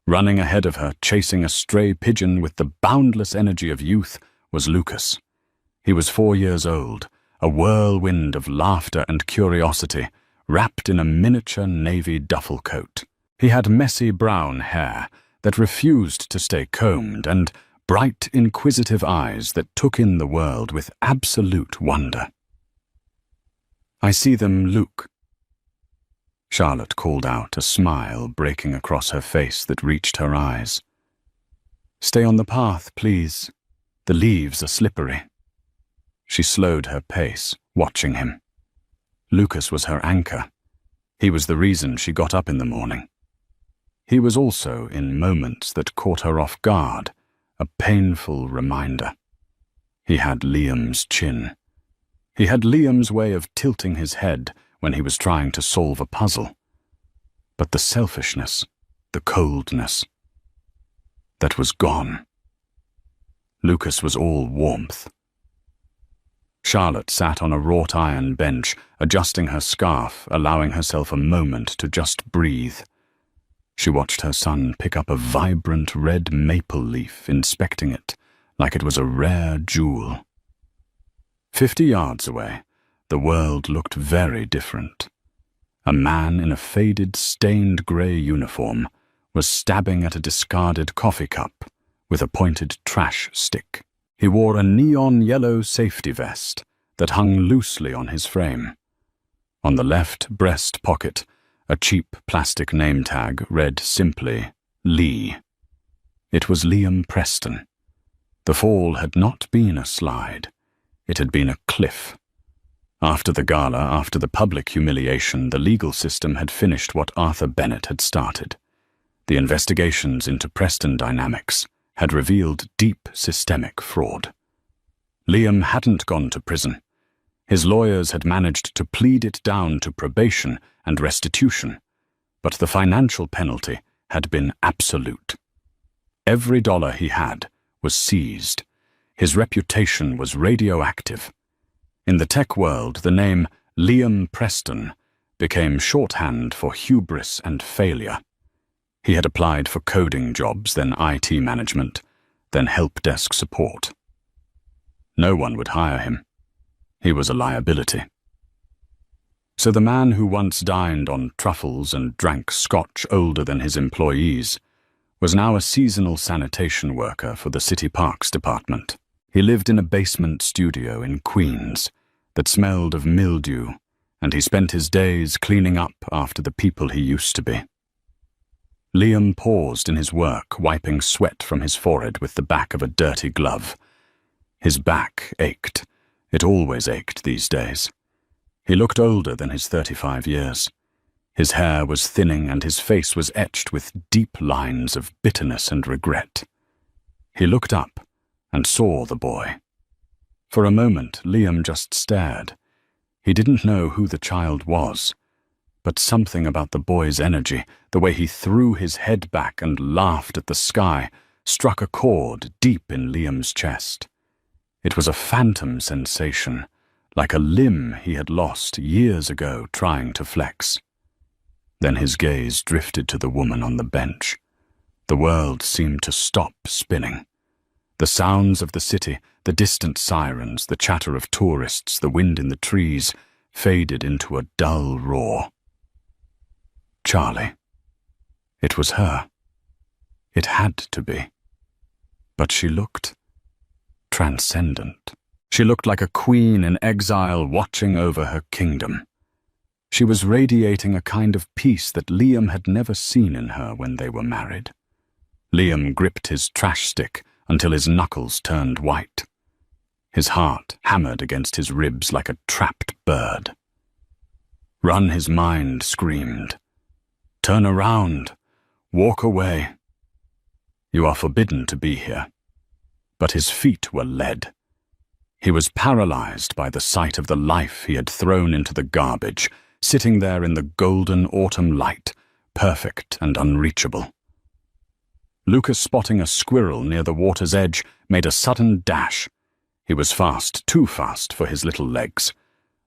Running ahead of her, chasing a stray pigeon with the boundless energy of youth, was Lucas. He was 4 years old, a whirlwind of laughter and curiosity, wrapped in a miniature navy duffel coat. He had messy brown hair that refused to stay combed and bright, inquisitive eyes that took in the world with absolute wonder. "I see them, Luke." Charlotte called out, a smile breaking across her face that reached her eyes. "Stay on the path, please. The leaves are slippery." She slowed her pace, watching him. Lucas was her anchor. He was the reason she got up in the morning. He was also, in moments that caught her off guard, a painful reminder. He had Liam's chin. He had Liam's way of tilting his head when he was trying to solve a puzzle. But the selfishness, the coldness, that was gone. Lucas was all warmth. Charlotte sat on a wrought-iron bench, adjusting her scarf, allowing herself a moment to just breathe. She watched her son pick up a vibrant red maple leaf, inspecting it like it was a rare jewel. 50 yards away, the world looked very different. A man in a faded, stained grey uniform was stabbing at a discarded coffee cup with a pointed trash stick. He wore a neon yellow safety vest that hung loosely on his frame. On the left breast pocket, a cheap plastic name tag read simply, Lee. It was Liam Preston. The fall had not been a slide. It had been a cliff. After the gala, after the public humiliation, the legal system had finished what Arthur Bennett had started. The investigations into Preston Dynamics had revealed deep systemic fraud. Liam hadn't gone to prison. His lawyers had managed to plead it down to probation and restitution, but the financial penalty had been absolute. Every dollar he had was seized. His reputation was radioactive. In the tech world, the name Liam Preston became shorthand for hubris and failure. He had applied for coding jobs, then IT management, then help desk support. No one would hire him. He was a liability. So the man who once dined on truffles and drank scotch older than his employees was now a seasonal sanitation worker for the City Parks Department. He lived in a basement studio in Queens that smelled of mildew, and he spent his days cleaning up after the people he used to be. Liam paused in his work, wiping sweat from his forehead with the back of a dirty glove. His back ached. It always ached these days. He looked older than his 35 years. His hair was thinning and his face was etched with deep lines of bitterness and regret. He looked up and saw the boy. For a moment, Liam just stared. He didn't know who the child was, but something about the boy's energy, the way he threw his head back and laughed at the sky, struck a chord deep in Liam's chest. It was a phantom sensation, like a limb he had lost years ago trying to flex. Then his gaze drifted to the woman on the bench. The world seemed to stop spinning. The sounds of the city, the distant sirens, the chatter of tourists, the wind in the trees, faded into a dull roar. Charlie. It was her. It had to be. But she looked transcendent. She looked like a queen in exile watching over her kingdom. She was radiating a kind of peace that Liam had never seen in her when they were married. Liam gripped his trash stick until his knuckles turned white. His heart hammered against his ribs like a trapped bird. Run, his mind screamed. Turn around. Walk away. You are forbidden to be here. But his feet were lead. He was paralyzed by the sight of the life he had thrown into the garbage, sitting there in the golden autumn light, perfect and unreachable. Lucas, spotting a squirrel near the water's edge, made a sudden dash. He was fast, too fast for his little legs.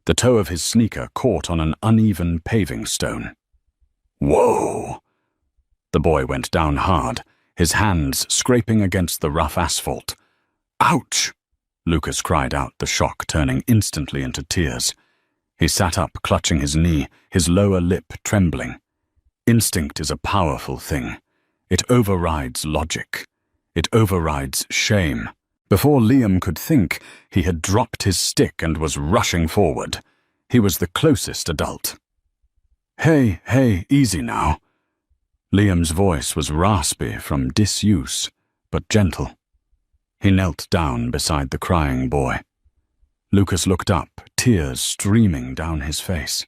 The toe of his sneaker caught on an uneven paving stone. Whoa! The boy went down hard, his hands scraping against the rough asphalt. Ouch! Lucas cried out, the shock turning instantly into tears. He sat up, clutching his knee, his lower lip trembling. Instinct is a powerful thing. It overrides logic. It overrides shame. Before Liam could think, he had dropped his stick and was rushing forward. He was the closest adult. Hey, easy now. Liam's voice was raspy from disuse, but gentle. He knelt down beside the crying boy. Lucas looked up, tears streaming down his face.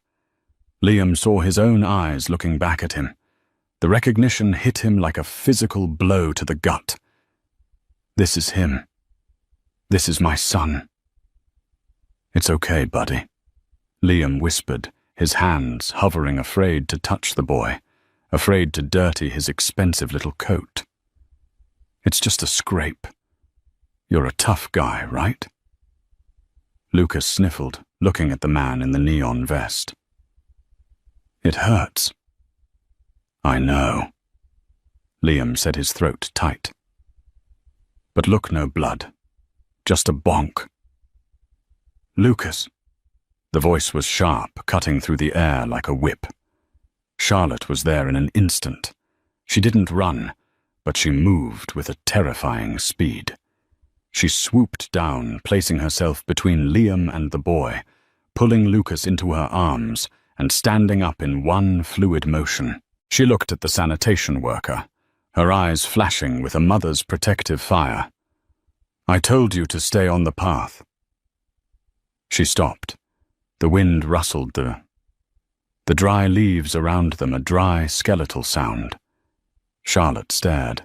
Liam saw his own eyes looking back at him. The recognition hit him like a physical blow to the gut. This is him. This is my son. It's okay, buddy, Liam whispered, his hands hovering, afraid to touch the boy, afraid to dirty his expensive little coat. It's just a scrape. You're a tough guy, right? Lucas sniffled, looking at the man in the neon vest. It hurts. I know. Liam said, his throat tight. But look, no blood. Just a bonk. Lucas. The voice was sharp, cutting through the air like a whip. Charlotte was there in an instant. She didn't run, but she moved with a terrifying speed. She swooped down, placing herself between Liam and the boy, pulling Lucas into her arms and standing up in one fluid motion. She looked at the sanitation worker, her eyes flashing with a mother's protective fire. I told you to stay on the path. She stopped. The wind rustled the dry leaves around them, a dry, skeletal sound. Charlotte stared.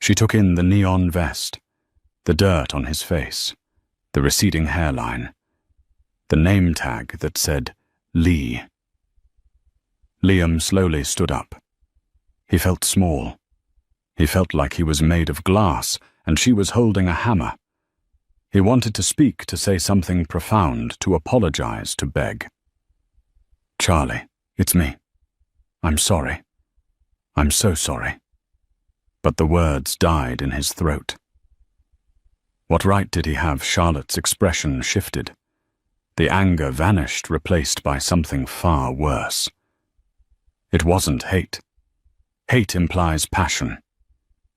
She took in the neon vest, the dirt on his face, the receding hairline, the name tag that said Lee. Liam slowly stood up. He felt small. He felt like he was made of glass, and she was holding a hammer. He wanted to speak, to say something profound, to apologize, to beg. Charlie, it's me. I'm sorry. I'm so sorry. But the words died in his throat. What right did he have? Charlotte's expression shifted. The anger vanished, replaced by something far worse. It wasn't hate. Hate implies passion.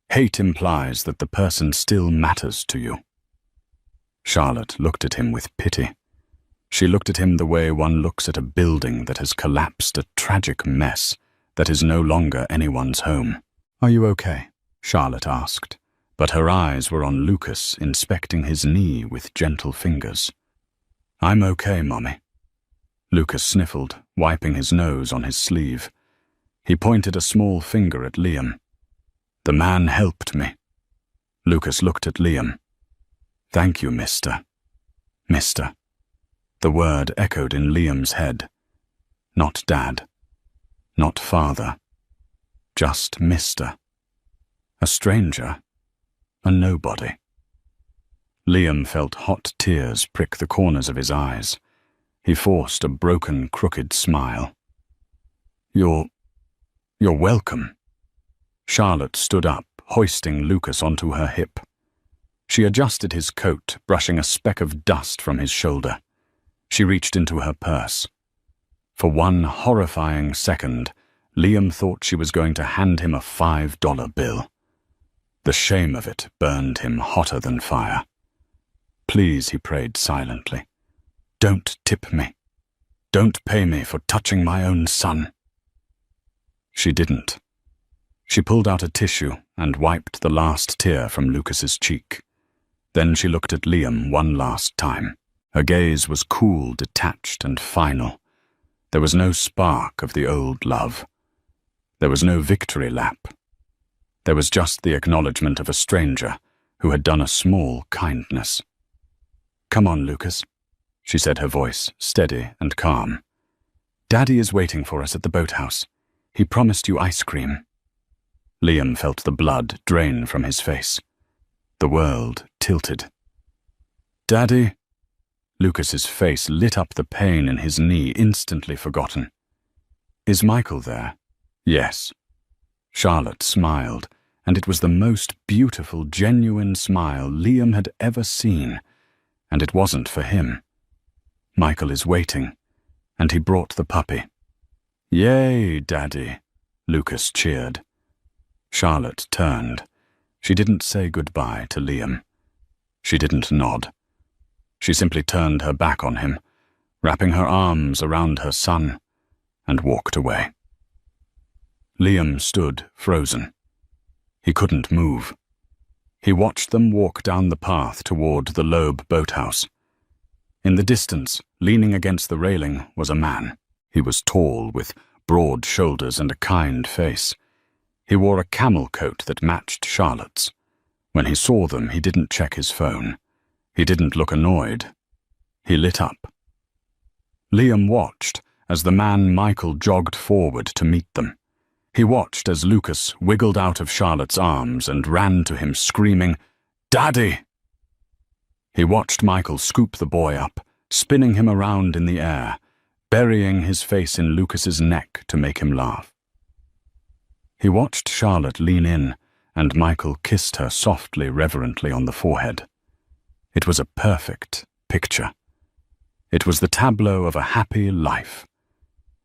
Hate implies that the person still matters to you. Charlotte looked at him with pity. She looked at him the way one looks at a building that has collapsed, a tragic mess that is no longer anyone's home. Are you okay? Charlotte asked, but her eyes were on Lucas, inspecting his knee with gentle fingers. I'm okay, Mommy. Lucas sniffled, wiping his nose on his sleeve. He pointed a small finger at Liam. The man helped me. Lucas looked at Liam. Thank you, mister. Mister. The word echoed in Liam's head. Not Dad. Not father. Just mister. A stranger. A nobody. Liam felt hot tears prick the corners of his eyes. He forced a broken, crooked smile. You're welcome. Charlotte stood up, hoisting Lucas onto her hip. She adjusted his coat, brushing a speck of dust from his shoulder. She reached into her purse. For one horrifying second, Liam thought she was going to hand him a $5 bill. The shame of it burned him hotter than fire. Please, he prayed silently. Don't tip me. Don't pay me for touching my own son. She didn't. She pulled out a tissue and wiped the last tear from Lucas's cheek. Then she looked at Liam one last time. Her gaze was cool, detached, and final. There was no spark of the old love. There was no victory lap. There was just the acknowledgement of a stranger who had done a small kindness. Come on, Lucas, she said, her voice steady and calm. Daddy is waiting for us at the boathouse. He promised you ice cream. Liam felt the blood drain from his face. The world tilted. Daddy? Lucas's face lit up, the pain in his knee instantly forgotten. Is Michael there? Yes. Charlotte smiled, and it was the most beautiful, genuine smile Liam had ever seen, and it wasn't for him. Michael is waiting, and he brought the puppy. Yay, Daddy, Lucas cheered. Charlotte turned. She didn't say goodbye to Liam. She didn't nod. She simply turned her back on him, wrapping her arms around her son, and walked away. Liam stood frozen. He couldn't move. He watched them walk down the path toward the Loeb boathouse. In the distance, leaning against the railing, was a man. He was tall, with broad shoulders and a kind face. He wore a camel coat that matched Charlotte's. When he saw them, he didn't check his phone. He didn't look annoyed. He lit up. Liam watched as the man Michael jogged forward to meet them. He watched as Lucas wiggled out of Charlotte's arms and ran to him screaming, "Daddy!" He watched Michael scoop the boy up, spinning him around in the air, burying his face in Lucas's neck to make him laugh. He watched Charlotte lean in, and Michael kissed her softly, reverently on the forehead. It was a perfect picture. It was the tableau of a happy life.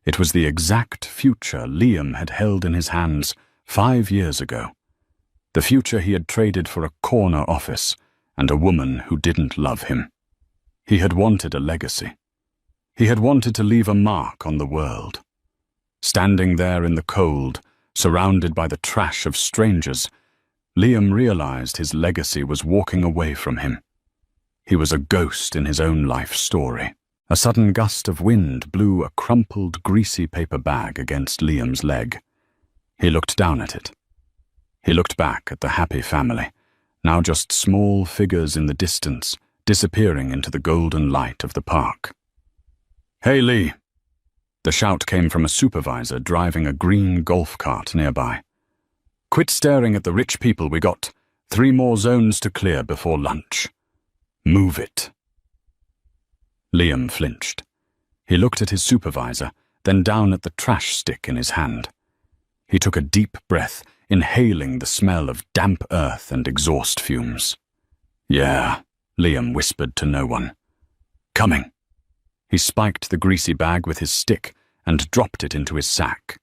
It was the exact future Liam had held in his hands 5 years ago. The future he had traded for a corner office and a woman who didn't love him. He had wanted a legacy. He had wanted to leave a mark on the world. Standing there in the cold, surrounded by the trash of strangers, Liam realized his legacy was walking away from him. He was a ghost in his own life story. A sudden gust of wind blew a crumpled, greasy paper bag against Liam's leg. He looked down at it. He looked back at the happy family, now just small figures in the distance, disappearing into the golden light of the park. "Hey, Lee!" The shout came from a supervisor driving a green golf cart nearby. "Quit staring at the rich people. We got 3 more zones to clear before lunch. Move it." Liam flinched. He looked at his supervisor, then down at the trash stick in his hand. He took a deep breath, inhaling the smell of damp earth and exhaust fumes. "Yeah," Liam whispered to no one. "Coming." He spiked the greasy bag with his stick and dropped it into his sack.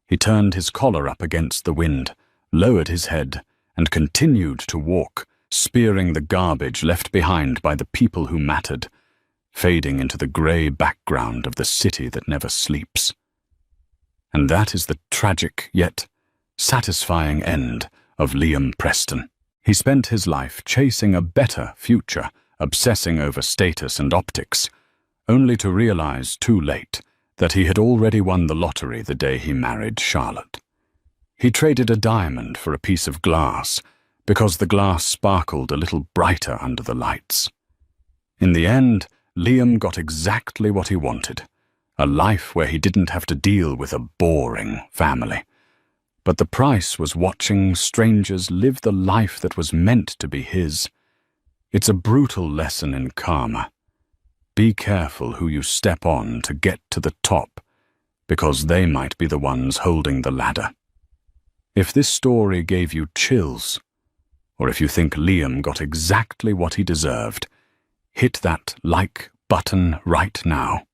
He turned his collar up against the wind, lowered his head, and continued to walk, spearing the garbage left behind by the people who mattered, fading into the grey background of the city that never sleeps. And that is the tragic yet satisfying end of Liam Preston. He spent his life chasing a better future, obsessing over status and optics, only to realize too late that he had already won the lottery the day he married Charlotte. He traded a diamond for a piece of glass because the glass sparkled a little brighter under the lights. In the end, Liam got exactly what he wanted, a life where he didn't have to deal with a boring family. But the price was watching strangers live the life that was meant to be his. It's a brutal lesson in karma. Be careful who you step on to get to the top, because they might be the ones holding the ladder. If this story gave you chills, or if you think Liam got exactly what he deserved, hit that like button right now.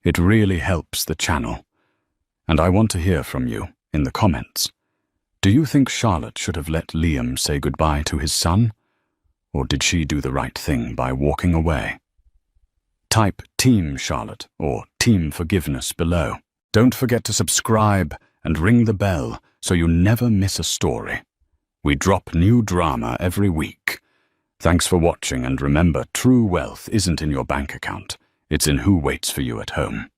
It really helps the channel. And I want to hear from you in the comments. Do you think Charlotte should have let Liam say goodbye to his son? Or did she do the right thing by walking away? Type Team Charlotte or Team Forgiveness below. Don't forget to subscribe and ring the bell so you never miss a story. We drop new drama every week. Thanks for watching, and remember, true wealth isn't in your bank account. It's in who waits for you at home.